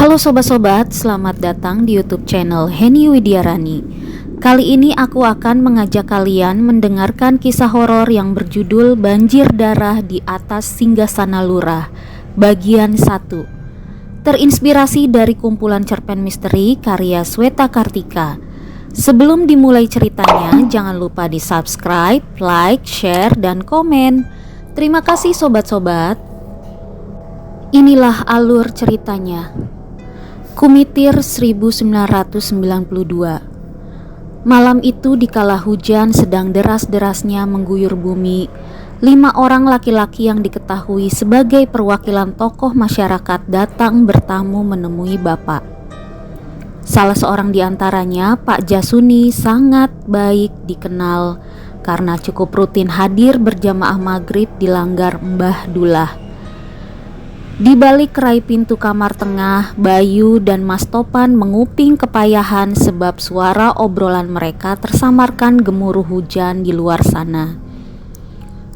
Halo sobat-sobat, selamat datang di YouTube channel Heni Widiarani. Kali ini aku akan mengajak kalian mendengarkan kisah horor yang berjudul Banjir Darah di Atas Singgasana Lurah, bagian 1. Terinspirasi dari kumpulan cerpen misteri karya Sweta Kartika. Sebelum dimulai ceritanya, jangan lupa di subscribe, like, share, dan komen. Terima kasih sobat-sobat. Inilah alur ceritanya. Kumitir 1992. Malam itu dikala hujan sedang deras-derasnya mengguyur bumi, 5 orang laki-laki yang diketahui sebagai perwakilan tokoh masyarakat datang bertamu menemui Bapak. Salah seorang di antaranya, Pak Jasuni, sangat baik dikenal karena cukup rutin hadir berjamaah maghrib di langgar Mbah Dullah. Di balik kerai pintu kamar tengah, Bayu dan Mas Topan menguping kepayahan sebab suara obrolan mereka tersamarkan gemuruh hujan di luar sana.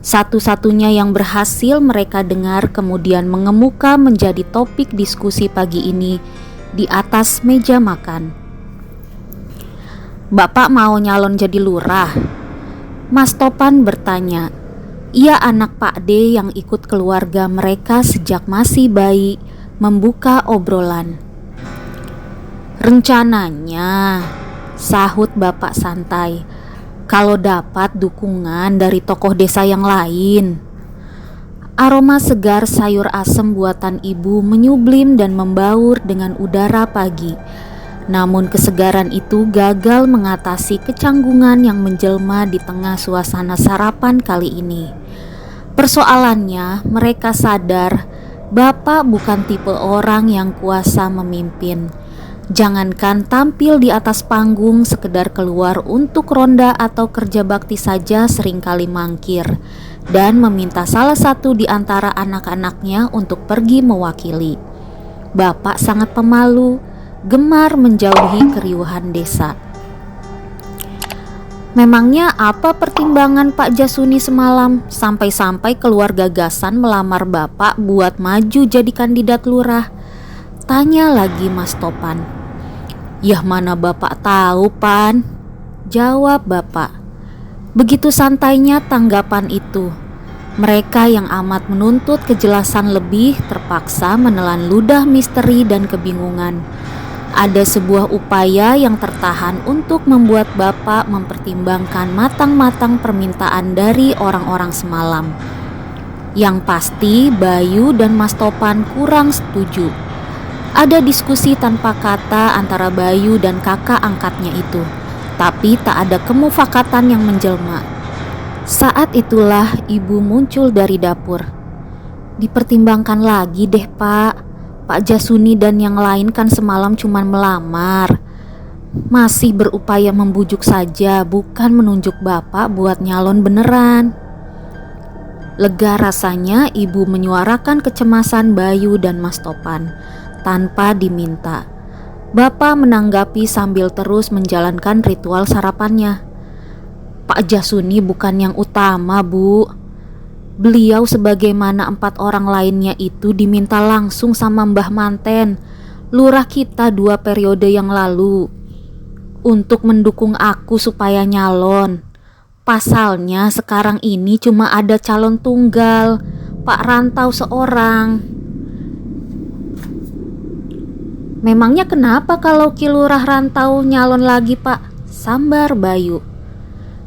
Satu-satunya yang berhasil mereka dengar kemudian mengemuka menjadi topik diskusi pagi ini di atas meja makan. "Bapak mau nyalon jadi lurah?" Mas Topan bertanya. Ia anak Pak D yang ikut keluarga mereka sejak masih bayi, membuka obrolan. "Rencananya," sahut Bapak santai, "kalau dapat dukungan dari tokoh desa yang lain." Aroma segar sayur asem buatan ibu menyublim dan membaur dengan udara pagi. Namun kesegaran itu gagal mengatasi kecanggungan yang menjelma di tengah suasana sarapan kali ini. Persoalannya, mereka sadar Bapak bukan tipe orang yang kuasa memimpin. Jangankan tampil di atas panggung, sekedar keluar untuk ronda atau kerja bakti saja seringkali mangkir dan meminta salah satu di antara anak-anaknya untuk pergi mewakili. Bapak sangat pemalu, gemar menjauhi keriuhan desa. Memangnya apa pertimbangan Pak Jasuni semalam sampai-sampai keluar gagasan melamar Bapak buat maju jadi kandidat lurah? Tanya lagi Mas Topan. "Yah, mana Bapak tahu, Pan?" jawab Bapak. Begitu santainya tanggapan itu. Mereka yang amat menuntut kejelasan lebih terpaksa menelan ludah misteri dan kebingungan. Ada sebuah upaya yang tertahan untuk membuat Bapak mempertimbangkan matang-matang permintaan dari orang-orang semalam. Yang pasti Bayu dan Mas Topan kurang setuju. Ada diskusi tanpa kata antara Bayu dan kakak angkatnya itu, tapi tak ada kemufakatan yang menjelma. Saat itulah ibu muncul dari dapur. "Dipertimbangkan lagi deh, Pak. Pak Jasuni dan yang lain kan semalam cuma melamar. Masih berupaya membujuk saja, bukan menunjuk Bapak buat nyalon beneran." Lega rasanya ibu menyuarakan kecemasan Bayu dan Mas Topan tanpa diminta. Bapak menanggapi sambil terus menjalankan ritual sarapannya. "Pak Jasuni bukan yang utama, Bu. Beliau sebagaimana 4 orang lainnya itu diminta langsung sama Mbah Manten, lurah kita 2 periode yang lalu, untuk mendukung aku supaya nyalon. Pasalnya sekarang ini cuma ada calon tunggal, Pak Rantau seorang." "Memangnya kenapa kalau Ki Lurah Rantau nyalon lagi, Pak?" sambar Bayu.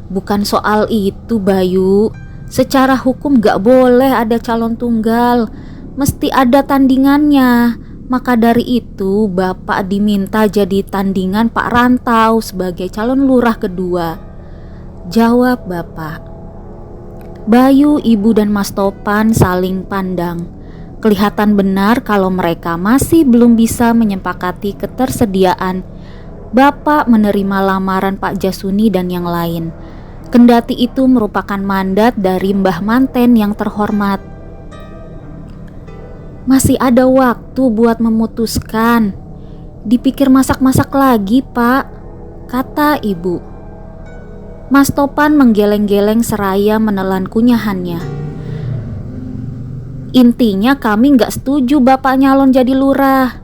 "Bukan soal itu, Bayu. Secara hukum gak boleh ada calon tunggal, mesti ada tandingannya. Maka dari itu Bapak diminta jadi tandingan Pak Rantau sebagai calon lurah kedua," jawab Bapak. Bayu, ibu dan Mas Topan saling pandang. Kelihatan benar kalau mereka masih belum bisa menyepakati ketersediaan Bapak menerima lamaran Pak Jasuni dan yang lain. Kendati itu merupakan mandat dari Mbah Manten yang terhormat. "Masih ada waktu buat memutuskan. Dipikir masak-masak lagi, Pak," kata ibu. Mas Topan menggeleng-geleng seraya menelan kunyahannya. "Intinya kami gak setuju Bapak nyalon jadi lurah."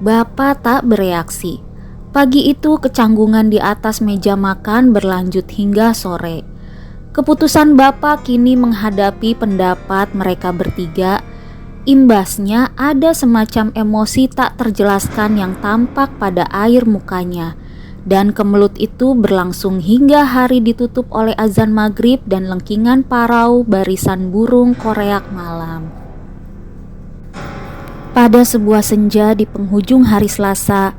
Bapak tak bereaksi. Pagi itu kecanggungan di atas meja makan berlanjut hingga sore. Keputusan Bapak kini menghadapi pendapat mereka bertiga. Imbasnya ada semacam emosi tak terjelaskan yang tampak pada air mukanya. Dan kemelut itu berlangsung hingga hari ditutup oleh azan maghrib dan lengkingan parau barisan burung koreak malam. Pada sebuah senja di penghujung hari Selasa,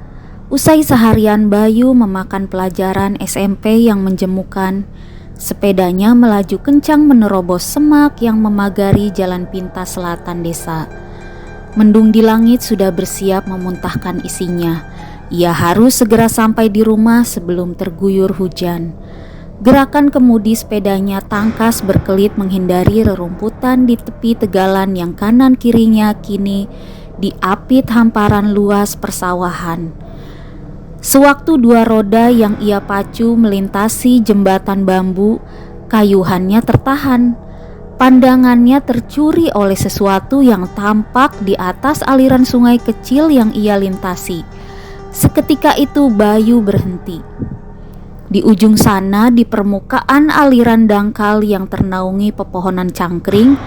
usai seharian Bayu memakan pelajaran SMP yang menjemukan, sepedanya melaju kencang menerobos semak yang memagari jalan pintas selatan desa. Mendung di langit sudah bersiap memuntahkan isinya. Ia harus segera sampai di rumah sebelum terguyur hujan. Gerakan kemudi sepedanya tangkas berkelit menghindari rerumputan di tepi tegalan yang kanan kirinya kini diapit hamparan luas persawahan. Sewaktu dua roda yang ia pacu melintasi jembatan bambu, kayuhannya tertahan. Pandangannya tercuri oleh sesuatu yang tampak di atas aliran sungai kecil yang ia lintasi. Seketika itu Bayu berhenti. Di ujung sana, di permukaan aliran dangkal yang ternaungi pepohonan cangkring,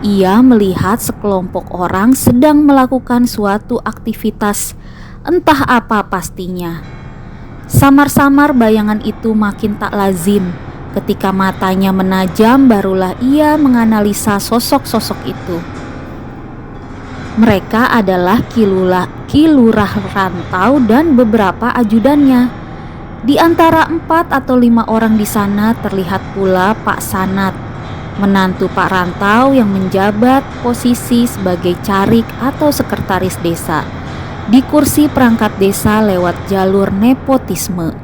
ia melihat sekelompok orang sedang melakukan suatu aktivitas, entah apa pastinya. Samar-samar bayangan itu makin tak lazim. Ketika matanya menajam, barulah ia menganalisa sosok-sosok itu. Mereka adalah Kilurah Rantau dan beberapa ajudannya. Di antara 4 atau 5 orang di sana terlihat pula Pak Sanat, menantu Pak Rantau yang menjabat posisi sebagai carik atau sekretaris desa di kursi perangkat desa lewat jalur nepotisme.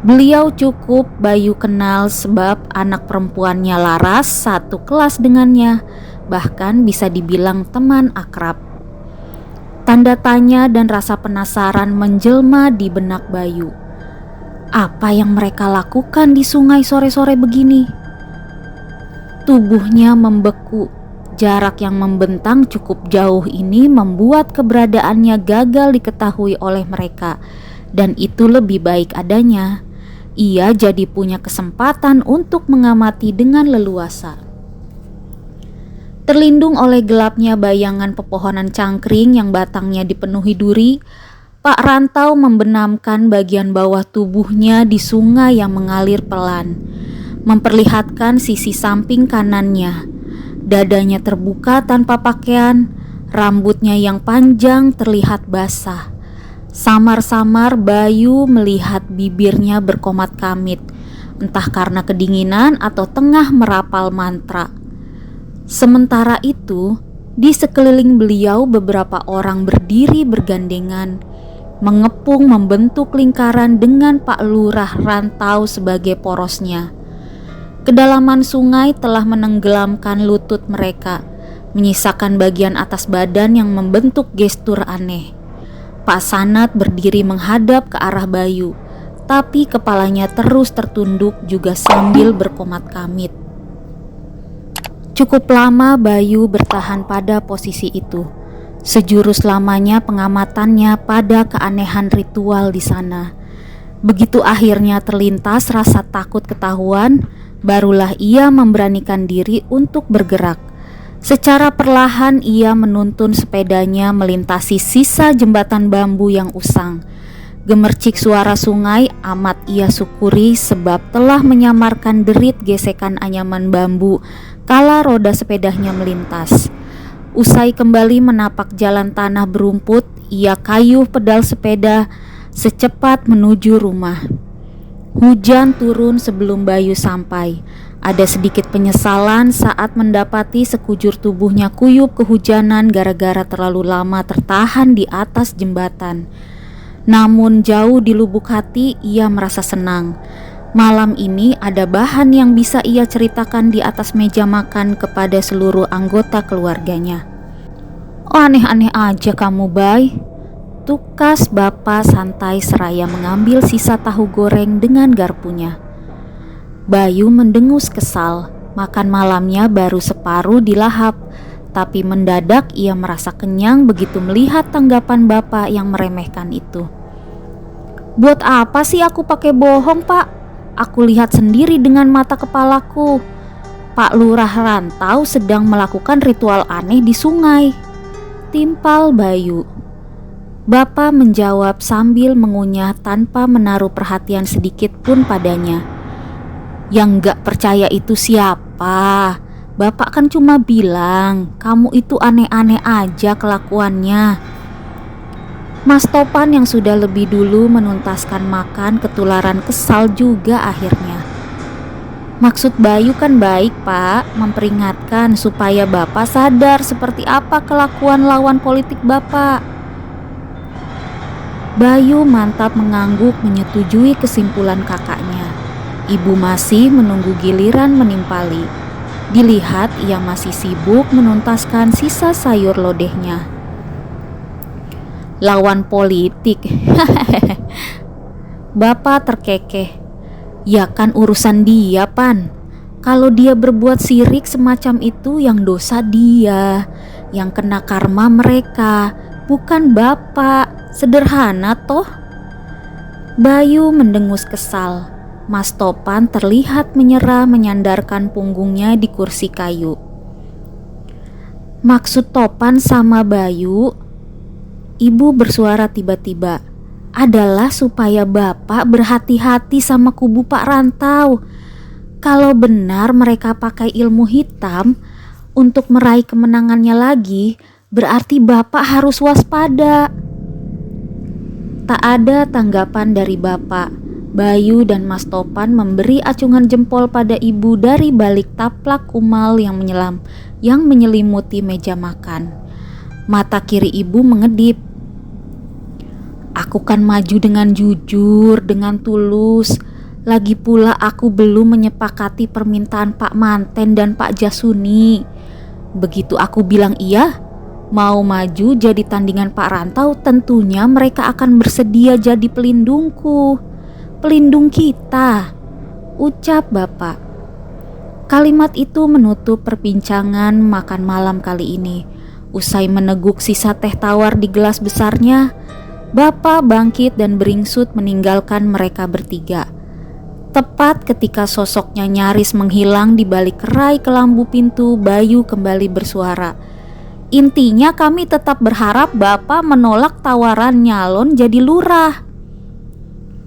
Beliau cukup Bayu kenal sebab anak perempuannya Laras satu kelas dengannya, bahkan bisa dibilang teman akrab. Tanda tanya dan rasa penasaran menjelma di benak Bayu. Apa yang mereka lakukan di sungai sore-sore begini? Tubuhnya membeku. Jarak yang membentang cukup jauh ini membuat keberadaannya gagal diketahui oleh mereka, dan itu lebih baik adanya. Ia jadi punya kesempatan untuk mengamati dengan leluasa. Terlindung oleh gelapnya bayangan pepohonan cangkring yang batangnya dipenuhi duri, Pak Rantau membenamkan bagian bawah tubuhnya di sungai yang mengalir pelan, memperlihatkan sisi samping kanannya. Dadanya terbuka tanpa pakaian, rambutnya yang panjang terlihat basah. Samar-samar Bayu melihat bibirnya berkomat kamit, entah karena kedinginan atau tengah merapal mantra. Sementara itu, di sekeliling beliau beberapa orang berdiri bergandengan, mengepung membentuk lingkaran dengan Pak Lurah Rantau sebagai porosnya. Kedalaman sungai telah menenggelamkan lutut mereka, menyisakan bagian atas badan yang membentuk gestur aneh. Pak Sanat berdiri menghadap ke arah Bayu, tapi kepalanya terus tertunduk juga sambil berkomat kamit. Cukup lama Bayu bertahan pada posisi itu. Sejurus lamanya pengamatannya pada keanehan ritual di sana. Begitu akhirnya terlintas rasa takut ketahuan, barulah ia memberanikan diri untuk bergerak. Secara perlahan ia menuntun sepedanya melintasi sisa jembatan bambu yang usang. Gemercik suara sungai amat ia syukuri sebab telah menyamarkan derit gesekan anyaman bambu kala roda sepedanya melintas. Usai kembali menapak jalan tanah berumput, ia kayuh pedal sepeda secepat menuju rumah. Hujan turun sebelum Bayu sampai. Ada sedikit penyesalan saat mendapati sekujur tubuhnya kuyup kehujanan gara-gara terlalu lama tertahan di atas jembatan. Namun jauh di lubuk hati ia merasa senang. Malam ini ada bahan yang bisa ia ceritakan di atas meja makan kepada seluruh anggota keluarganya. "Oh, aneh-aneh aja kamu, Bay," tukas Bapak santai seraya mengambil sisa tahu goreng dengan garpunya. Bayu mendengus kesal. Makan malamnya baru separuh dilahap, Tapi mendadak ia merasa kenyang begitu melihat tanggapan bapak yang meremehkan itu. "Buat apa sih aku pakai bohong, Pak? Aku lihat sendiri dengan mata kepalaku. Pak Lurah Rantau sedang melakukan ritual aneh di sungai," timpal Bayu. Bapak menjawab sambil mengunyah tanpa menaruh perhatian sedikit pun padanya. "Yang gak percaya itu siapa? Bapak kan cuma bilang kamu itu aneh-aneh aja kelakuannya." Mas Topan yang sudah lebih dulu menuntaskan makan ketularan kesal juga akhirnya. "Maksud Bayu kan baik, Pak, memperingatkan supaya Bapak sadar seperti apa kelakuan lawan politik Bapak." Bayu mantap mengangguk menyetujui kesimpulan kakaknya. Ibu masih menunggu giliran menimpali. Dilihat ia masih sibuk menuntaskan sisa sayur lodehnya. "Lawan politik," Bapak terkekeh. "Ya kan urusan dia, Pan. Kalau dia berbuat sirik semacam itu yang dosa dia, yang kena karma mereka, bukan Bapak. Sederhana toh." Bayu mendengus kesal. Mas Topan terlihat menyerah menyandarkan punggungnya di kursi kayu. "Maksud Topan sama Bayu," ibu bersuara tiba-tiba, "adalah supaya Bapak berhati-hati sama kubu Pak Rantau. Kalau benar mereka pakai ilmu hitam untuk meraih kemenangannya lagi, berarti Bapak harus waspada." Tak ada tanggapan dari Bapak. Bayu dan Mas Topan memberi acungan jempol pada ibu dari balik taplak kumal yang menyelimuti meja makan. Mata kiri ibu mengedip. "Aku kan maju dengan jujur, dengan tulus. Lagi pula aku belum menyepakati permintaan Pak Manten dan Pak Jasuni. Begitu aku bilang iya, mau maju jadi tandingan Pak Rantau, tentunya mereka akan bersedia jadi pelindungku. Pelindung kita," ucap Bapak. Kalimat itu menutup perbincangan makan malam kali ini. Usai meneguk sisa teh tawar di gelas besarnya, Bapak bangkit dan beringsut meninggalkan mereka bertiga. Tepat ketika sosoknya nyaris menghilang di balik kerai kelambu pintu, Bayu kembali bersuara. "Intinya kami tetap berharap Bapak menolak tawaran nyalon jadi lurah."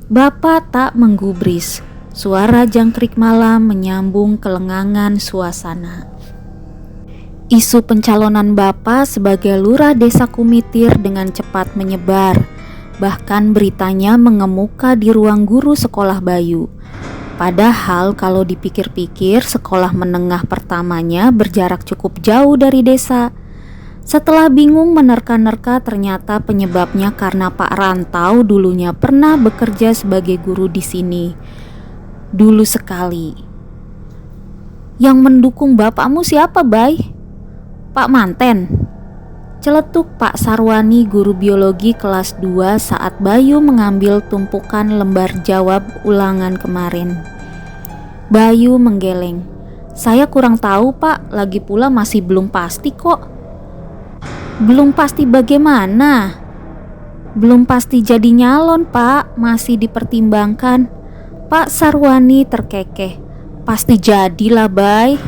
Bapak tak menggubris. Suara jangkrik malam menyambung kelengangan suasana. Isu pencalonan Bapak sebagai lurah desa Kumitir dengan cepat menyebar. Bahkan beritanya mengemuka di ruang guru sekolah Bayu. Padahal kalau dipikir-pikir, sekolah menengah pertamanya berjarak cukup jauh dari desa. Setelah bingung menerka-nerka, ternyata penyebabnya karena Pak Rantau dulunya pernah bekerja sebagai guru di sini. Dulu sekali. "Yang mendukung bapakmu siapa, Bay?" "Pak Manten," celetuk Pak Sarwani, guru biologi kelas 2 saat Bayu mengambil tumpukan lembar jawab ulangan kemarin. Bayu menggeleng. "Saya kurang tahu, Pak. Lagi pula masih belum pasti kok." "Belum pasti bagaimana?" "Belum pasti jadi nyalon, Pak. Masih dipertimbangkan." Pak Sarwani terkekeh. "Pasti jadilah, Bay."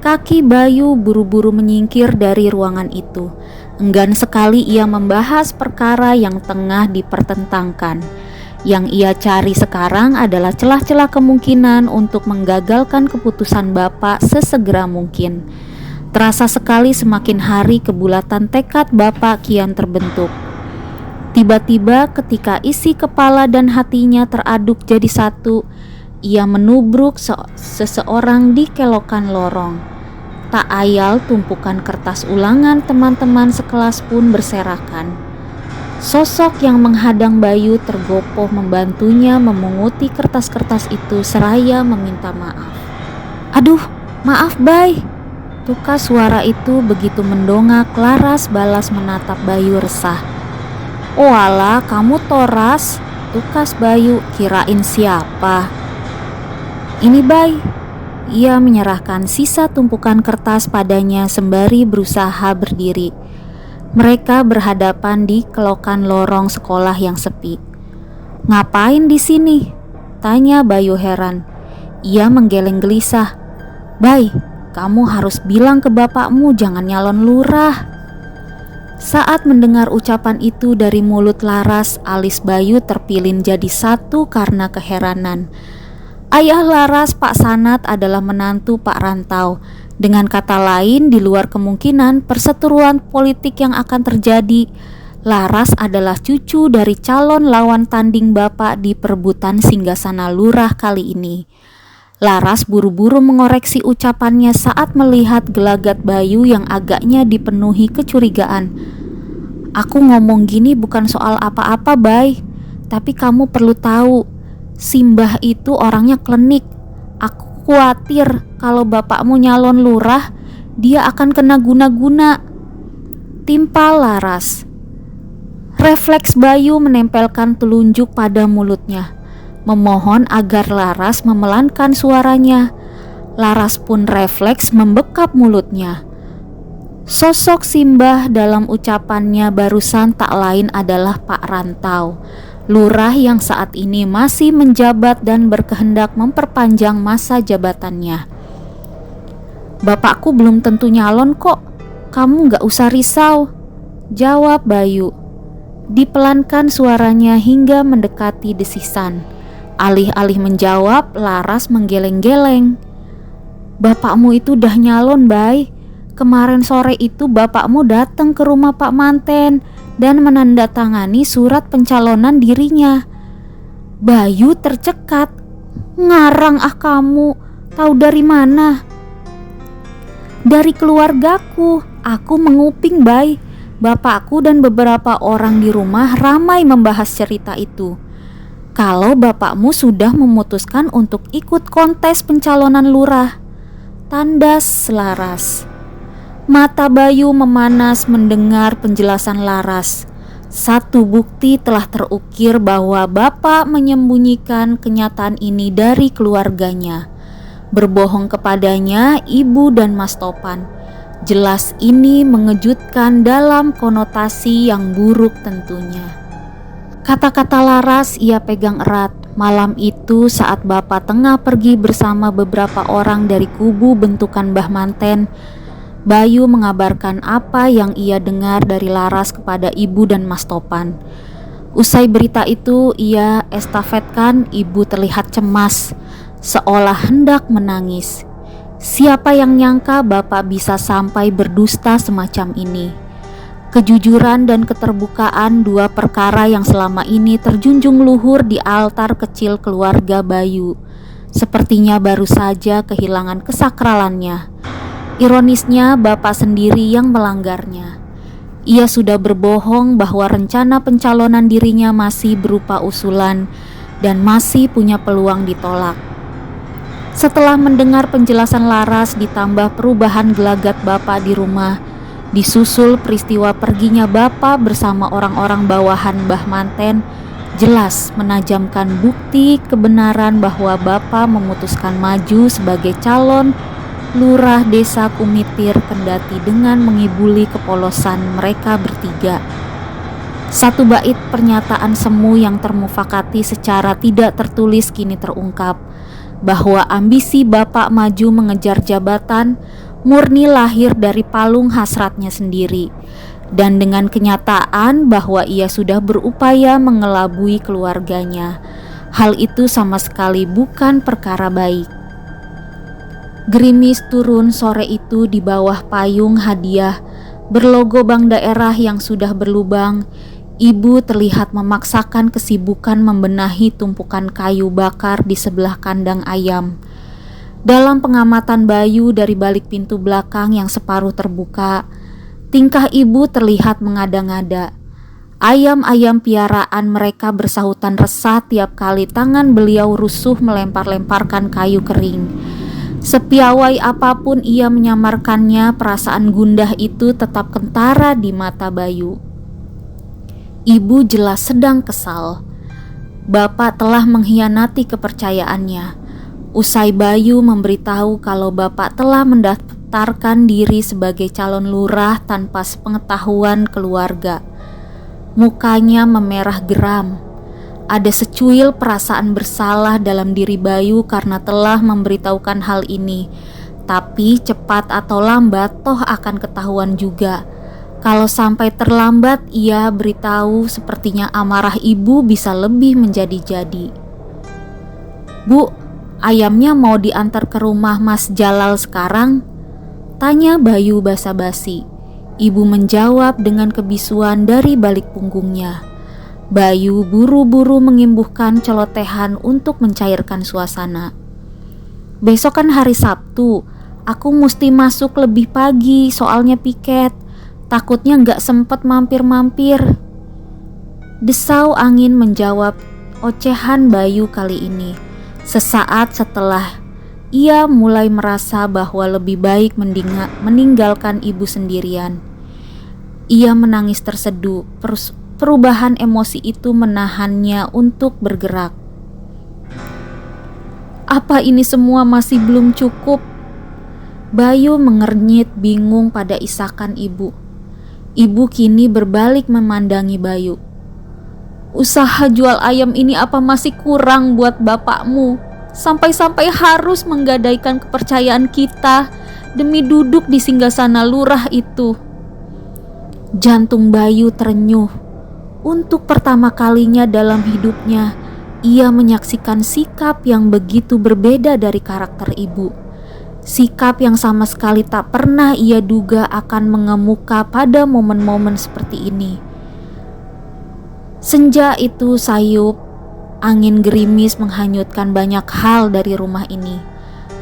Kaki Bayu buru-buru menyingkir dari ruangan itu. Enggan sekali ia membahas perkara yang tengah dipertentangkan. Yang ia cari sekarang adalah celah-celah kemungkinan untuk menggagalkan keputusan Bapak sesegera mungkin. Terasa sekali semakin hari kebulatan tekad Bapak kian terbentuk. Tiba-tiba ketika isi kepala dan hatinya teraduk jadi satu, ia menubruk seseorang di kelokan lorong. Tak ayal tumpukan kertas ulangan teman-teman sekelas pun berserakan. Sosok yang menghadang Bayu tergopoh membantunya memunguti kertas-kertas itu seraya meminta maaf. "Aduh, maaf Bay." Tukas suara itu begitu mendongak, laras balas menatap Bayu resah. "Oalah, kamu Toras," tukas Bayu, "kirain siapa." "Ini Bay." Ia menyerahkan sisa tumpukan kertas padanya sembari berusaha berdiri. Mereka berhadapan di kelokan lorong sekolah yang sepi. "Ngapain di sini?" tanya Bayu heran. Ia menggeleng gelisah. "Bay, kamu harus bilang ke bapakmu jangan nyalon lurah." Saat mendengar ucapan itu dari mulut Laras, alis Bayu terpilin jadi satu karena keheranan. Ayah Laras, Pak Sanat, adalah menantu Pak Rantau. Dengan kata lain, di luar kemungkinan perseteruan politik yang akan terjadi, Laras adalah cucu dari calon lawan tanding Bapak di perebutan singgasana lurah kali ini. Laras buru-buru mengoreksi ucapannya saat melihat gelagat Bayu yang agaknya dipenuhi kecurigaan. "Aku ngomong gini bukan soal apa-apa, Bay. Tapi kamu perlu tahu, Simbah itu orangnya klinik. Aku khawatir kalau bapakmu nyalon lurah, dia akan kena guna-guna." Timpal Laras. Refleks Bayu menempelkan telunjuk pada mulutnya, memohon agar Laras memelankan suaranya. Laras pun refleks membekap mulutnya. Sosok Simbah dalam ucapannya barusan tak lain adalah Pak Rantau, lurah yang saat ini masih menjabat dan berkehendak memperpanjang masa jabatannya. "Bapakku belum tentu nyalon kok, kamu gak usah risau," jawab Bayu. Dipelankan suaranya hingga mendekati desisan. Alih-alih menjawab, Laras menggeleng-geleng. "Bapakmu itu udah nyalon, Bay. Kemarin sore itu bapakmu datang ke rumah Pak Manten dan menandatangani surat pencalonan dirinya." Bayu tercekat. "Ngarang kamu, tahu dari mana?" "Dari keluargaku, aku menguping, Bay. Bapakku dan beberapa orang di rumah ramai membahas cerita itu. Kalau bapakmu sudah memutuskan untuk ikut kontes pencalonan lurah." Tandas Laras. Mata Bayu memanas mendengar penjelasan Laras. Satu bukti telah terukir bahwa bapak menyembunyikan kenyataan ini dari keluarganya. Berbohong kepadanya, ibu dan Mas Topan. Jelas ini mengejutkan dalam konotasi yang buruk tentunya. Kata-kata Laras ia pegang erat. Malam itu saat bapak tengah pergi bersama beberapa orang dari kubu bentukan Mbah Manten, Bayu mengabarkan apa yang ia dengar dari Laras kepada ibu dan Mas Topan. Usai berita itu ia estafetkan. Ibu terlihat cemas, seolah hendak menangis. Siapa yang nyangka bapak bisa sampai berdusta semacam ini. Kejujuran dan keterbukaan, dua perkara yang selama ini terjunjung luhur di altar kecil keluarga Bayu, sepertinya baru saja kehilangan kesakralannya. Ironisnya, bapak sendiri yang melanggarnya. Ia sudah berbohong bahwa rencana pencalonan dirinya masih berupa usulan dan masih punya peluang ditolak. Setelah mendengar penjelasan Laras ditambah perubahan gelagat bapak di rumah, disusul peristiwa perginya bapak bersama orang-orang bawahan Mbah Manten, jelas menajamkan bukti kebenaran bahwa bapak memutuskan maju sebagai calon lurah desa Kumitir, kendati dengan mengibuli kepolosan mereka bertiga. Satu bait pernyataan semu yang termufakati secara tidak tertulis kini terungkap, bahwa ambisi bapak maju mengejar jabatan murni lahir dari palung hasratnya sendiri, dan dengan kenyataan bahwa ia sudah berupaya mengelabui keluarganya. Hal itu sama sekali bukan perkara baik. Gerimis turun sore itu di bawah payung hadiah berlogo bank daerah yang sudah berlubang. Ibu terlihat memaksakan kesibukan membenahi tumpukan kayu bakar di sebelah kandang ayam. Dalam pengamatan Bayu dari balik pintu belakang yang separuh terbuka, tingkah ibu terlihat mengada-ngada. Ayam-ayam piaraan mereka bersahutan resah tiap kali tangan beliau rusuh melempar-lemparkan kayu kering. Sepiawai apapun ia menyamarkannya, perasaan gundah itu tetap kentara di mata Bayu. Ibu jelas sedang kesal. Bapak telah mengkhianati kepercayaannya. Usai Bayu memberitahu kalau bapak telah mendaftarkan diri sebagai calon lurah tanpa sepengetahuan keluarga, mukanya memerah geram. Ada secuil perasaan bersalah dalam diri Bayu karena telah memberitahukan hal ini. Tapi cepat atau lambat toh akan ketahuan juga. Kalau sampai terlambat ia beritahu, sepertinya amarah ibu bisa lebih menjadi-jadi. "Bu, ayamnya mau diantar ke rumah Mas Jalal sekarang?" tanya Bayu basa-basi. Ibu menjawab dengan kebisuan dari balik punggungnya. Bayu buru-buru mengimbuhkan celotehan untuk mencairkan suasana. "Besok kan hari Sabtu, aku mesti masuk lebih pagi soalnya piket. Takutnya gak sempet mampir-mampir." Desau angin menjawab ocehan Bayu kali ini. Sesaat setelah ia mulai merasa bahwa lebih baik meninggalkan ibu sendirian. Ia menangis terseduh. Perubahan emosi itu menahannya untuk bergerak. Apa ini semua masih belum cukup? Bayu mengernyit bingung pada isakan ibu. Ibu kini berbalik memandangi Bayu. "Usaha jual ayam ini apa masih kurang buat bapakmu? Sampai-sampai harus menggadaikan kepercayaan kita demi duduk di singgasana lurah itu." Jantung Bayu terenyuh. Untuk pertama kalinya dalam hidupnya, ia menyaksikan sikap yang begitu berbeda dari karakter ibu. Sikap yang sama sekali tak pernah ia duga akan mengemuka pada momen-momen seperti ini. Senja itu sayup, angin gerimis menghanyutkan banyak hal dari rumah ini.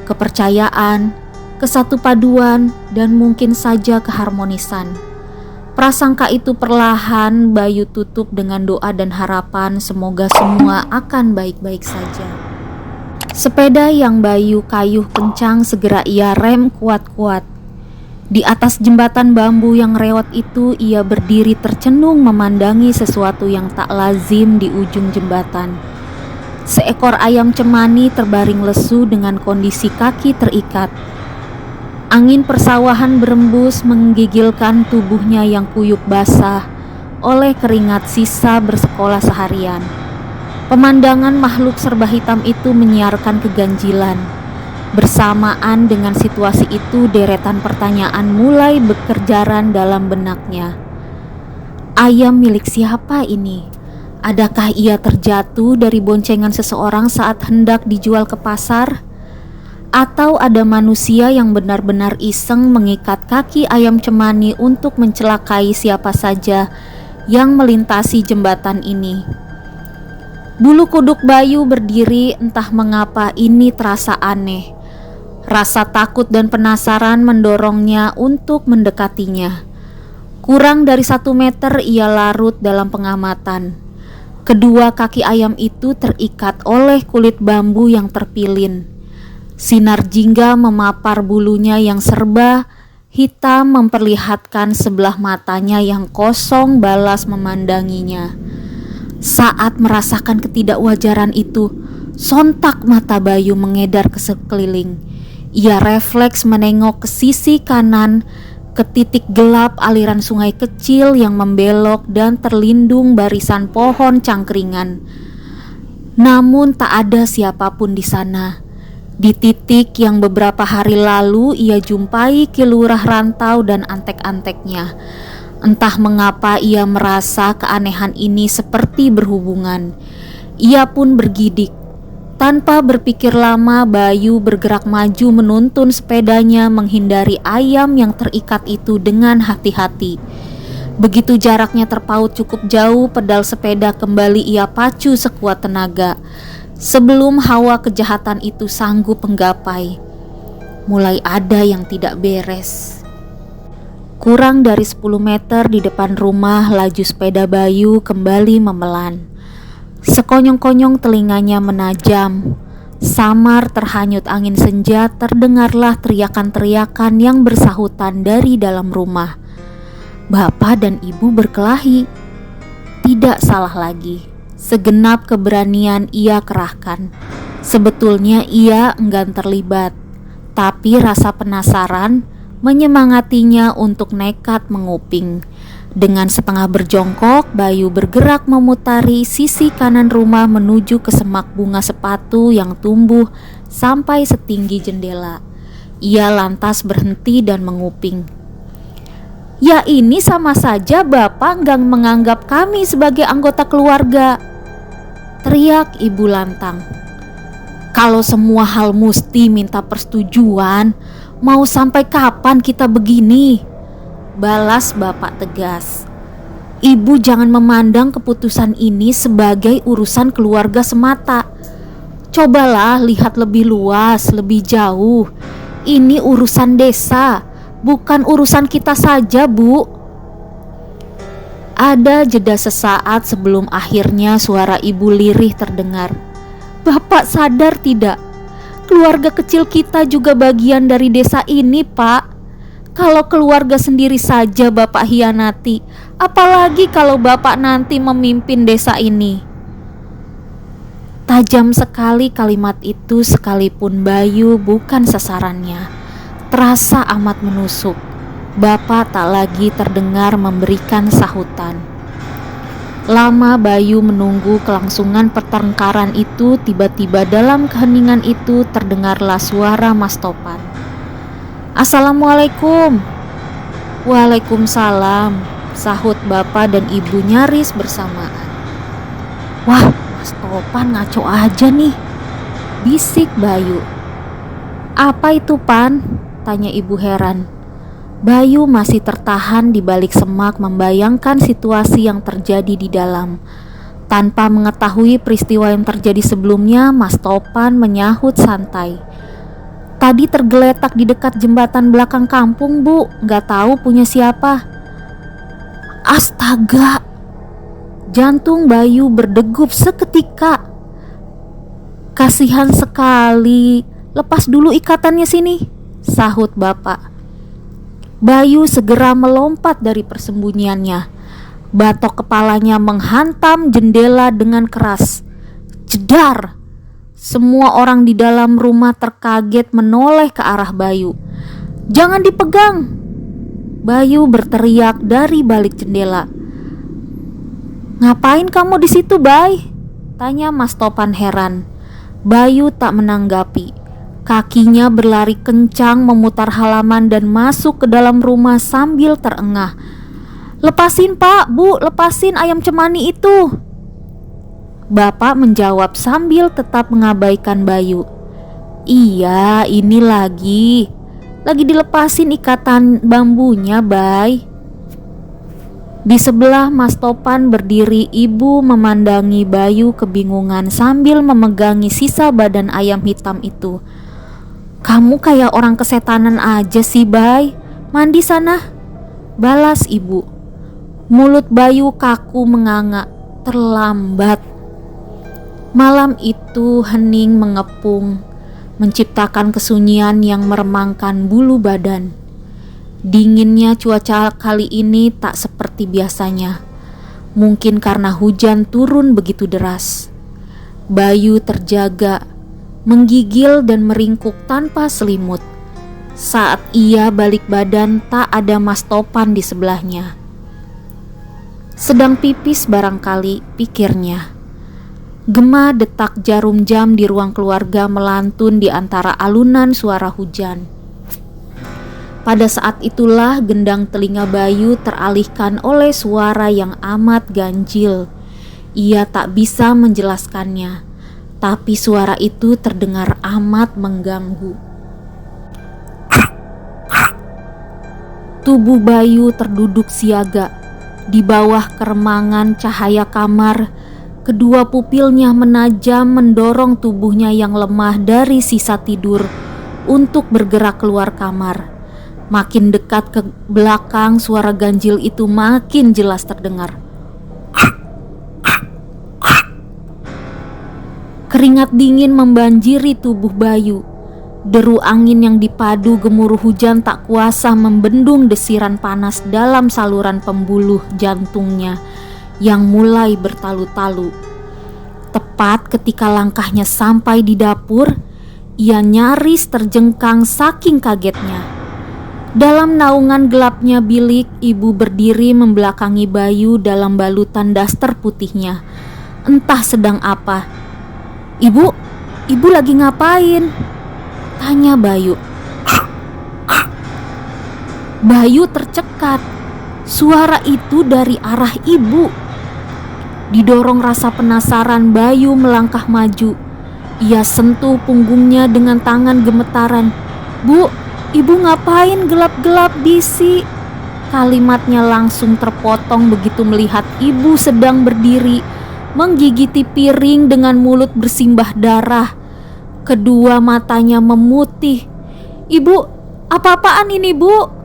Kepercayaan, kesatupaduan, dan mungkin saja keharmonisan. Prasangka itu perlahan Bayu tutup dengan doa dan harapan semoga semua akan baik-baik saja. Sepeda yang Bayu kayuh kencang segera ia rem kuat-kuat. Di atas jembatan bambu yang rewet itu ia berdiri tercenung memandangi sesuatu yang tak lazim di ujung jembatan. Seekor ayam cemani terbaring lesu dengan kondisi kaki terikat. Angin persawahan berembus menggigilkan tubuhnya yang kuyup basah oleh keringat sisa bersekolah seharian. Pemandangan makhluk serba hitam itu menyiarkan keganjilan. Bersamaan dengan situasi itu, deretan pertanyaan mulai berkerjaran dalam benaknya. Ayam milik siapa ini? Adakah ia terjatuh dari boncengan seseorang saat hendak dijual ke pasar? Atau ada manusia yang benar-benar iseng mengikat kaki ayam cemani untuk mencelakai siapa saja yang melintasi jembatan ini? Bulu kuduk Bayu berdiri, entah mengapa ini terasa aneh. Rasa takut dan penasaran mendorongnya untuk mendekatinya. Kurang dari 1 meter ia larut dalam pengamatan. Kedua kaki ayam itu terikat oleh kulit bambu yang terpilin. Sinar jingga memapar bulunya yang serba hitam memperlihatkan sebelah matanya yang kosong balas memandanginya. Saat merasakan ketidakwajaran itu, sontak mata Bayu mengedar ke sekeliling. Ia refleks menengok ke sisi kanan, ke titik gelap aliran sungai kecil yang membelok dan terlindung barisan pohon cangkringan. Namun tak ada siapapun di sana. Di titik yang beberapa hari lalu ia jumpai Ki Lurah rantau dan antek-anteknya. Entah mengapa ia merasa keanehan ini seperti berhubungan. Ia pun bergidik. Tanpa berpikir lama, Bayu bergerak maju menuntun sepedanya menghindari ayam yang terikat itu dengan hati-hati. Begitu jaraknya terpaut cukup jauh, pedal sepeda kembali ia pacu sekuat tenaga. Sebelum hawa kejahatan itu sanggup menggapai, mulai ada yang tidak beres. Kurang dari 10 meter di depan rumah, laju sepeda Bayu kembali memelan. Sekonyong-konyong telinganya menajam. Samar terhanyut angin senja, terdengarlah teriakan-teriakan yang bersahutan dari dalam rumah. Bapak dan ibu berkelahi. Tidak salah lagi. Segenap keberanian ia kerahkan. Sebetulnya ia enggan terlibat, tapi rasa penasaran menyemangatinya untuk nekat menguping. Dengan setengah berjongkok, Bayu bergerak memutari sisi kanan rumah menuju ke semak bunga sepatu yang tumbuh sampai setinggi jendela. Ia lantas berhenti dan menguping. Ya, ini sama saja Bapak nggak menganggap kami sebagai anggota keluarga, teriak Ibu lantang. Kalau semua hal mesti minta persetujuan, mau sampai kapan kita begini? Balas Bapak tegas. Ibu jangan memandang keputusan ini sebagai urusan keluarga semata. Cobalah lihat lebih luas, lebih jauh. Ini urusan desa, bukan urusan kita saja, Bu. Ada jeda sesaat sebelum akhirnya suara Ibu lirih terdengar. Bapak sadar tidak? Keluarga kecil kita juga bagian dari desa ini, Pak. Kalau keluarga sendiri saja Bapak hianati, apalagi kalau Bapak nanti memimpin desa ini. Tajam sekali kalimat itu sekalipun Bayu bukan sasarannya. Terasa amat menusuk. Bapak tak lagi terdengar memberikan sahutan. Lama Bayu menunggu kelangsungan pertengkaran itu, tiba-tiba dalam keheningan itu terdengarlah suara Mas Topan. Assalamualaikum. Waalaikumsalam, sahut Bapak dan Ibu nyaris bersamaan. Wah, Mas Topan ngaco aja nih, bisik Bayu. Apa itu, Pan? Tanya Ibu heran. Bayu masih tertahan di balik semak membayangkan situasi yang terjadi di dalam. Tanpa mengetahui peristiwa yang terjadi sebelumnya, Mas Topan menyahut santai. Tadi tergeletak di dekat jembatan belakang kampung, Bu. Gak tahu punya siapa. Astaga! Jantung Bayu berdegup seketika. Kasihan sekali. Lepas dulu ikatannya sini, sahut Bapak. Bayu segera melompat dari persembunyiannya. Batok kepalanya menghantam jendela dengan keras. Jedar! Semua orang di dalam rumah terkaget menoleh ke arah Bayu. Jangan dipegang! Bayu berteriak dari balik jendela. Ngapain kamu di situ, Bay? Tanya Mas Topan heran. Bayu tak menanggapi. Kakinya berlari kencang memutar halaman dan masuk ke dalam rumah sambil terengah. Lepasin, Pak, Bu, lepasin ayam cemani itu. Bapak menjawab sambil tetap mengabaikan Bayu. Iya, ini lagi dilepasin ikatan bambunya, Bay. Di sebelah Mas Topan berdiri Ibu memandangi Bayu kebingungan sambil memegangi sisa badan ayam hitam itu. Kamu kayak orang kesetanan aja sih, Bay. Mandi sana, balas Ibu. Mulut Bayu kaku menganga. Terlambat. Malam itu hening mengepung, menciptakan kesunyian yang meremangkan bulu badan. Dinginnya cuaca kali ini tak seperti biasanya. Mungkin karena hujan turun begitu deras. Bayu terjaga, menggigil dan meringkuk tanpa selimut. Saat ia balik badan, tak ada Mas Topan di sebelahnya. Sedang pipis barangkali, pikirnya. Gema detak jarum jam di ruang keluarga melantun di antara alunan suara hujan. Pada saat itulah gendang telinga Bayu teralihkan oleh suara yang amat ganjil. Ia tak bisa menjelaskannya, tapi suara itu terdengar amat mengganggu. Tubuh Bayu terduduk siaga. Di bawah keremangan cahaya kamar, kedua pupilnya menajam mendorong tubuhnya yang lemah dari sisa tidur untuk bergerak keluar kamar. Makin dekat ke belakang, suara ganjil itu makin jelas terdengar. Keringat dingin membanjiri tubuh Bayu. Deru angin yang dipadu gemuruh hujan tak kuasa membendung desiran panas dalam saluran pembuluh jantungnya yang mulai bertalu-talu. Tepat ketika langkahnya sampai di dapur, ia nyaris terjengkang saking kagetnya. Dalam naungan gelapnya bilik, ibu berdiri membelakangi Bayu dalam balutan daster putihnya. Entah sedang apa. Ibu lagi ngapain?" tanya Bayu. Bayu tercekat. Suara itu dari arah ibu. Didorong rasa penasaran, Bayu melangkah maju. Ia sentuh punggungnya dengan tangan gemetaran. "Bu, ibu ngapain gelap-gelap?" bisi. Kalimatnya langsung terpotong begitu melihat ibu sedang berdiri, menggigiti piring dengan mulut bersimbah darah. Kedua matanya memutih. "Ibu, apa-apaan ini, Bu?"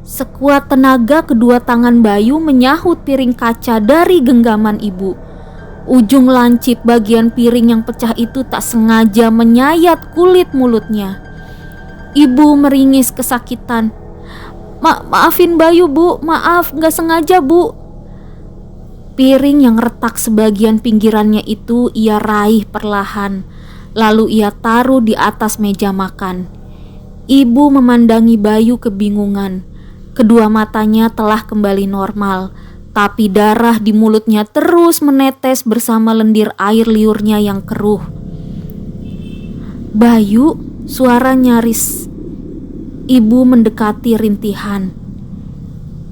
Sekuat tenaga kedua tangan Bayu menyahut piring kaca dari genggaman ibu. Ujung lancip bagian piring yang pecah itu tak sengaja menyayat kulit mulutnya. Ibu meringis kesakitan. Maafin Bayu, Bu. Maaf, gak sengaja, Bu." Piring yang retak sebagian pinggirannya itu ia raih perlahan, lalu ia taruh di atas meja makan. Ibu memandangi Bayu kebingungan. Kedua matanya telah kembali normal, tapi darah di mulutnya terus menetes bersama lendir air liurnya yang keruh. "Bayu," suara nyaris. Ibu mendekati rintihan.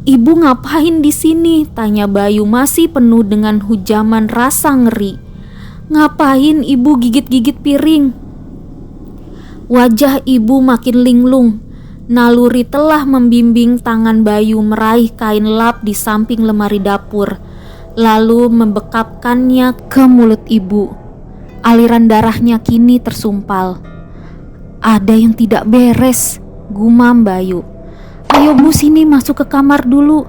"Ibu ngapain di sini?" tanya Bayu masih penuh dengan hujaman rasa ngeri. "Ngapain ibu gigit-gigit piring?" Wajah ibu makin linglung. Naluri telah membimbing tangan Bayu meraih kain lap di samping lemari dapur, lalu membekapkannya ke mulut ibu. Aliran darahnya kini tersumpal. "Ada yang tidak beres," gumam Bayu. "Ayo Bu, sini masuk ke kamar dulu."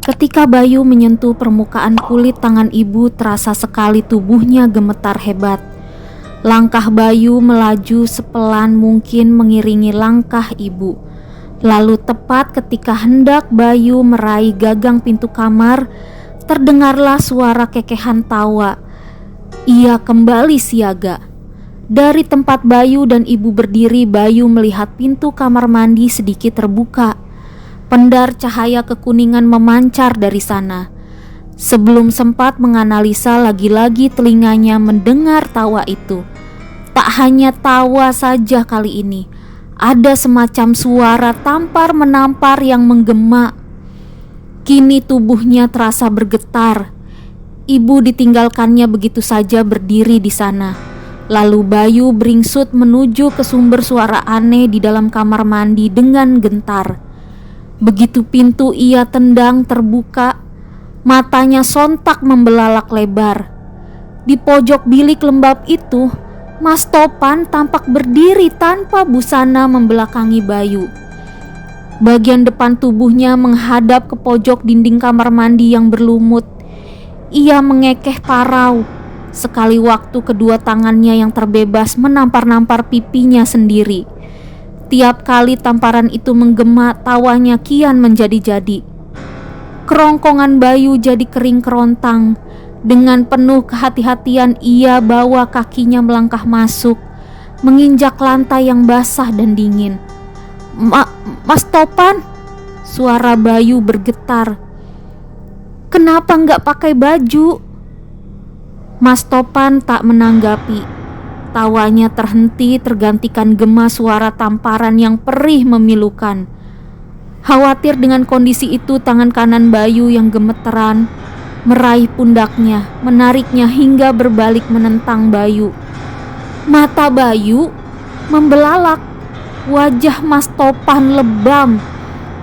Ketika Bayu menyentuh permukaan kulit tangan ibu, terasa sekali tubuhnya gemetar hebat. Langkah Bayu melaju sepelan mungkin mengiringi langkah ibu. Lalu tepat ketika hendak Bayu meraih gagang pintu kamar, terdengarlah suara kekehan tawa. Ia kembali siaga. Dari tempat Bayu dan ibu berdiri, Bayu melihat pintu kamar mandi sedikit terbuka. Pendar cahaya kekuningan memancar dari sana. Sebelum sempat menganalisa, lagi-lagi telinganya mendengar tawa itu. Tak hanya tawa saja kali ini, ada semacam suara tampar menampar yang menggema. Kini tubuhnya terasa bergetar. Ibu ditinggalkannya begitu saja berdiri di sana. Lalu Bayu beringsut menuju ke sumber suara aneh di dalam kamar mandi dengan gentar. Begitu pintu ia tendang terbuka, matanya sontak membelalak lebar. Di pojok bilik lembab itu, Mas Topan tampak berdiri tanpa busana membelakangi Bayu. Bagian depan tubuhnya menghadap ke pojok dinding kamar mandi yang berlumut. Ia mengekeh parau. Sekali waktu kedua tangannya yang terbebas menampar-nampar pipinya sendiri. Tiap kali tamparan itu menggema, tawanya kian menjadi-jadi. Kerongkongan Bayu jadi kering kerontang. Dengan penuh kehati-hatian ia bawa kakinya melangkah masuk, menginjak lantai yang basah dan dingin. Mas Topan?" Suara Bayu bergetar. "Kenapa nggak pakai baju?" Mas Topan tak menanggapi. Tawanya terhenti, tergantikan gema suara tamparan yang perih memilukan. Khawatir dengan kondisi itu, tangan kanan Bayu yang gemeteran meraih pundaknya, menariknya hingga berbalik menentang Bayu. Mata Bayu membelalak. Wajah Mas Topan lebam.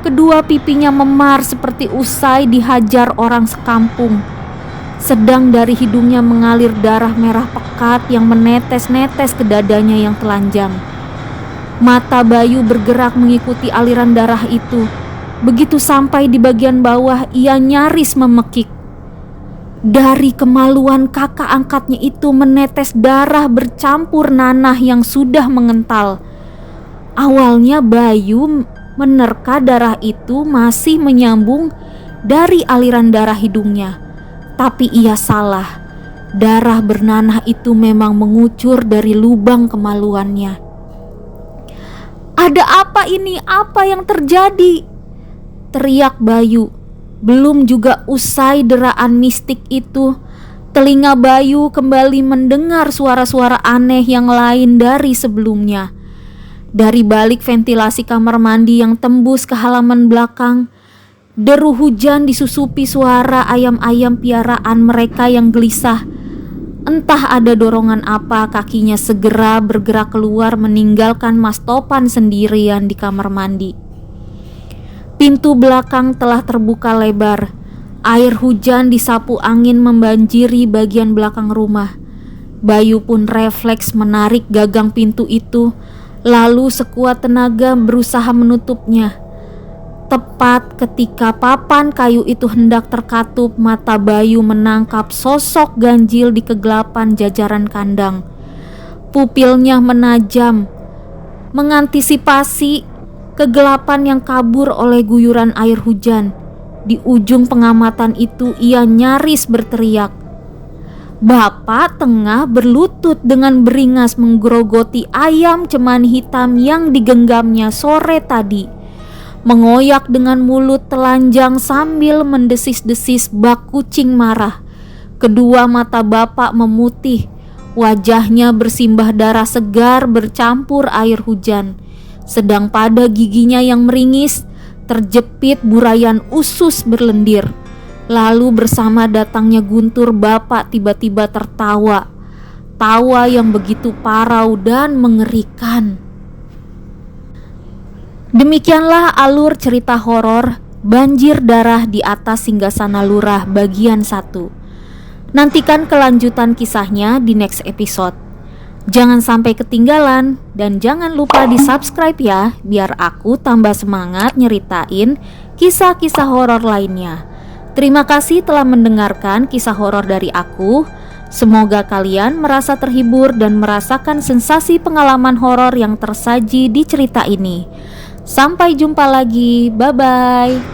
Kedua pipinya memar seperti usai dihajar orang sekampung. Sedang dari hidungnya mengalir darah merah pekat yang menetes-netes ke dadanya yang telanjang. Mata Bayu bergerak mengikuti aliran darah itu. Begitu sampai di bagian bawah, ia nyaris memekik. Dari kemaluan kakak angkatnya itu menetes darah bercampur nanah yang sudah mengental. Awalnya Bayu menerka darah itu masih menyambung dari aliran darah hidungnya. Tapi ia salah. Darah bernanah itu memang mengucur dari lubang kemaluannya. "Ada apa ini? Apa yang terjadi?" teriak Bayu. Belum juga usai deraan mistik itu, telinga Bayu kembali mendengar suara-suara aneh yang lain dari sebelumnya. Dari balik ventilasi kamar mandi yang tembus ke halaman belakang, deru hujan disusupi suara ayam-ayam piaraan mereka yang gelisah. Entah ada dorongan apa, kakinya segera bergerak keluar meninggalkan Mas Topan sendirian di kamar mandi. Pintu belakang telah terbuka lebar. Air hujan disapu angin membanjiri bagian belakang rumah. Bayu pun refleks menarik gagang pintu itu, lalu sekuat tenaga berusaha menutupnya. Tepat ketika papan kayu itu hendak terkatup, mata Bayu menangkap sosok ganjil di kegelapan jajaran kandang. Pupilnya menajam, mengantisipasi kegelapan yang kabur oleh guyuran air hujan. Di ujung pengamatan itu ia nyaris berteriak. Bapak tengah berlutut dengan beringas menggerogoti ayam cemani hitam yang digenggamnya sore tadi. Mengoyak dengan mulut telanjang sambil mendesis-desis bak kucing marah. Kedua mata bapak memutih, wajahnya bersimbah darah segar bercampur air hujan. Sedang pada giginya yang meringis terjepit burayan usus berlendir. Lalu bersama datangnya guntur bapak tiba-tiba tertawa. Tawa yang begitu parau dan mengerikan. Demikianlah alur cerita horor Banjir Darah di Atas Singgasana Lurah bagian 1. Nantikan kelanjutan kisahnya di next episode. Jangan sampai ketinggalan dan jangan lupa di subscribe ya, biar aku tambah semangat nyeritain kisah-kisah horor lainnya. Terima kasih telah mendengarkan kisah horor dari aku. Semoga kalian merasa terhibur dan merasakan sensasi pengalaman horor yang tersaji di cerita ini. Sampai jumpa lagi, bye-bye.